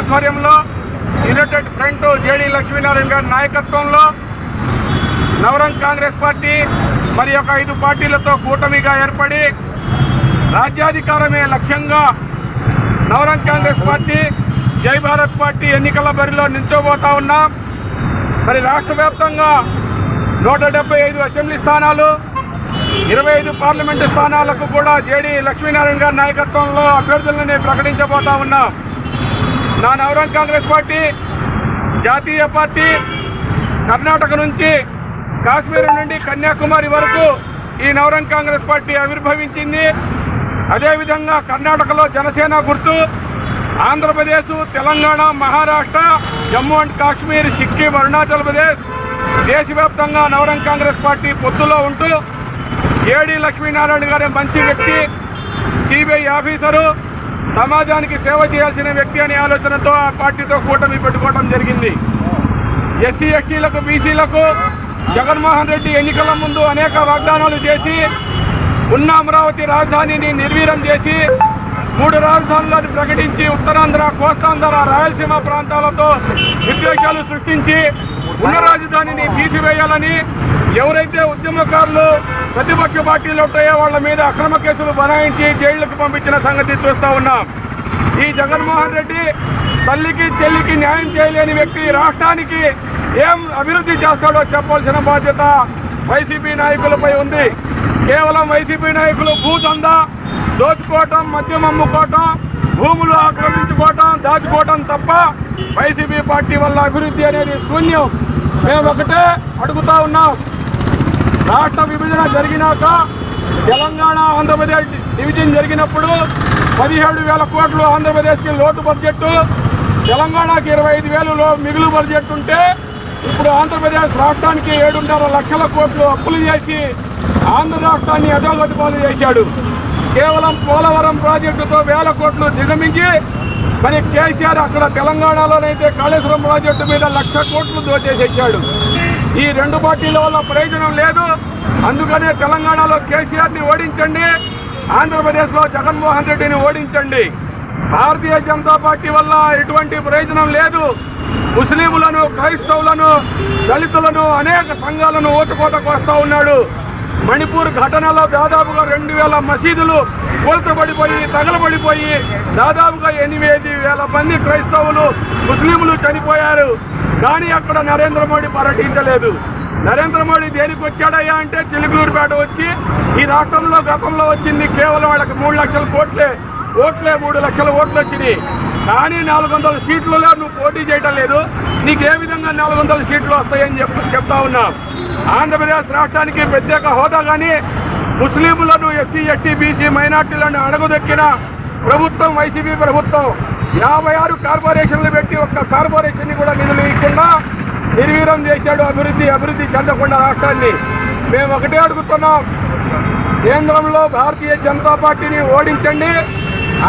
ఆధ్వర్యంలో United front JD Lakshminarayana గారి నాయకత్వంలో నవరంగ్ కాంగ్రెస్ పార్టీ మరి ఒక 5 పార్టీలతో కూటమిగా ఏర్పడి రాజ్యాధికారమే లక్ష్యంగా నవరంగ్ కాంగ్రెస్ పార్టీ జై భారత్ పార్టీ ఎన్నికల బరిలో నిల్చోబోతా ఉన్నాం. మరి రాష్ట్ర వ్యాప్తంగా 175 అసెంబ్లీ స్థానాలు 25 పార్లమెంటు స్థానాలకు కూడా జేడీ లక్ష్మీనారాయణ గారి నాయకత్వంలో అభ్యర్థులని ప్రకటించబోతా ఉన్నాం. నా నవరంగ్ కాంగ్రెస్ పార్టీ జాతీయ పార్టీ కర్ణాటక నుంచి కాశ్మీర్ నుండి కన్యాకుమారి వరకు ఈ నవరంగ్ కాంగ్రెస్ పార్టీ ఆవిర్భవించింది. అదేవిధంగా కర్ణాటకలో జనసేన గుర్తు, ఆంధ్రప్రదేశ్, తెలంగాణ, మహారాష్ట్ర, జమ్మూ అండ్ కాశ్మీర్, సిక్కిం, అరుణాచల్ ప్రదేశ్ దేశవ్యాప్తంగా నవరంగ్ కాంగ్రెస్ పార్టీ పొత్తులో ఉంటూ జేడీ లక్ష్మీనారాయణ గారి మంచి వ్యక్తి, సిబిఐ ఆఫీసరు, సమాజానికి సేవ చేయాల్సిన వ్యక్తి అనే ఆలోచనతో ఆ పార్టీతో కూటమి పెట్టుకోవడం జరిగింది. ఎస్సీ ఎస్టీలకు బీసీలకు జగన్మోహన్ రెడ్డి ఎన్నికల ముందు అనేక వాగ్దానాలు చేసి ఉన్న అమరావతి రాజధానిని నిర్వీర్యం చేసి 3 రాజధానులను ప్రకటించి ఉత్తరాంధ్ర, కోస్తాంధ్ర, రాయలసీమ ప్రాంతాలతో విద్వేషాలు సృష్టించి ఉన్న రాజధానిని తీసివేయాలని ఎవరైతే ఉద్యమకారులు ప్రతిపక్ష పార్టీలు ఉంటాయో వాళ్ళ మీద అక్రమ కేసులు బనాయించి జైళ్లకు పంపించిన సంగతి చూస్తూ ఉన్నాం. ఈ జగన్మోహన్ రెడ్డి తల్లికి చెల్లికి న్యాయం చేయలేని వ్యక్తి రాష్ట్రానికి ఏం అభివృద్ధి చేస్తాడో చెప్పాల్సిన బాధ్యత వైసీపీ నాయకులపై ఉంది. కేవలం వైసీపీ నాయకులు భూదందా, దోచుకోవటం, మద్యం అమ్ముకోవటం, భూములు ఆక్రమించుకోవటం, దాచుకోవటం తప్ప వైసీపీ పార్టీ వల్ల అభివృద్ధి అనేది శూన్యం. మేము ఒకటే అడుగుతా ఉన్నాం, రాష్ట్ర విభజన జరిగినాక తెలంగాణ ఆంధ్రప్రదేశ్ డివిజన్ జరిగినప్పుడు 17,000 కోట్లు ఆంధ్రప్రదేశ్కి లోటు బడ్జెట్, తెలంగాణకి 25,000 మిగులు బడ్జెట్ ఉంటే ఇప్పుడు ఆంధ్రప్రదేశ్ రాష్ట్రానికి 7.5 లక్షల కోట్లు అప్పులు చేసి ఆంధ్ర రాష్ట్రాన్ని అధోగతి పాలు చేశాడు. కేవలం పోలవరం ప్రాజెక్టుతో 1,000 కోట్లు దిగమించి మరి కేసీఆర్ అక్కడ తెలంగాణలోనైతే కాళేశ్వరం ప్రాజెక్టు మీద 1,00,000 కోట్లు దోచేసేసాడు. ఈ 2 పార్టీల వల్ల ప్రయోజనం లేదు. అందుకనే తెలంగాణలో కేసీఆర్ని ఓడించండి, ఆంధ్రప్రదేశ్లో జగన్మోహన్ రెడ్డిని ఓడించండి. భారతీయ జనతా పార్టీ వల్ల ఎటువంటి ప్రయోజనం లేదు. ముస్లింలను, క్రైస్తవులను, దళితులను, అనేక సంఘాలను ఓటుకోతకు వస్తూ ఉన్నాడు. మణిపూర్ ఘటనలో దాదాపుగా 2,000 మసీదులు కూల్చబడిపోయి, తగలబడిపోయి దాదాపుగా 8,000 మంది క్రైస్తవులు, ముస్లింలు చనిపోయారు. కానీ అక్కడ నరేంద్ర మోడీ పర్యటించలేదు. నరేంద్ర మోడీ దేనికి వచ్చాడయ్యా అంటే చిలుకలూరుపేట వచ్చి ఈ రాష్ట్రంలో గతంలో వచ్చింది కేవలం వాళ్ళకి 3 లక్షల ఓట్లే 3 లక్షల ఓట్లు వచ్చినాయి. కానీ 400 సీట్లలో నువ్వు పోటీ చేయటం లేదు. నీకు ఏ విధంగా 400 సీట్లు వస్తాయని చెప్తా ఉన్నావు. ఆంధ్రప్రదేశ్ రాష్ట్రానికి ప్రత్యేక హోదా కానీ ముస్లింలను, ఎస్సీ ఎస్టీ బీసీ మైనార్టీలను అడగదొక్కిన ప్రభుత్వం వైసీపీ ప్రభుత్వం. 56 కార్పొరేషన్లు పెట్టి ఒక్క కార్పొరేషన్ని కూడా నిధులు ఇవ్వకుండా నిర్వీర్యం చేశాడు. అభివృద్ధి చెందకుండా రాష్ట్రాన్ని. మేము ఒకటే అడుగుతున్నాం, కేంద్రంలో భారతీయ జనతా పార్టీని ఓడించండి,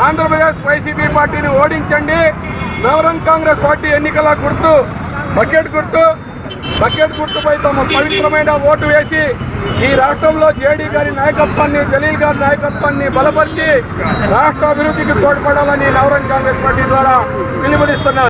ఆంధ్రప్రదేశ్ వైసీపీ పార్టీని ఓడించండి. నవరంగ్ కాంగ్రెస్ పార్టీ ఎన్నికల గుర్తు బకెట్ గుర్తుపై తమ పవిత్రమైన ఓటు వేసి ఈ రాష్ట్రంలో జేడీ గారి నాయకత్వాన్ని, జలీల్ గారి నాయకత్వాన్ని బలపరిచి రాష్ట్ర అభివృద్ధికి తోడ్పడాలని నవరంగ్ కాంగ్రెస్ పార్టీ ద్వారా పిలుపునిస్తున్నారు.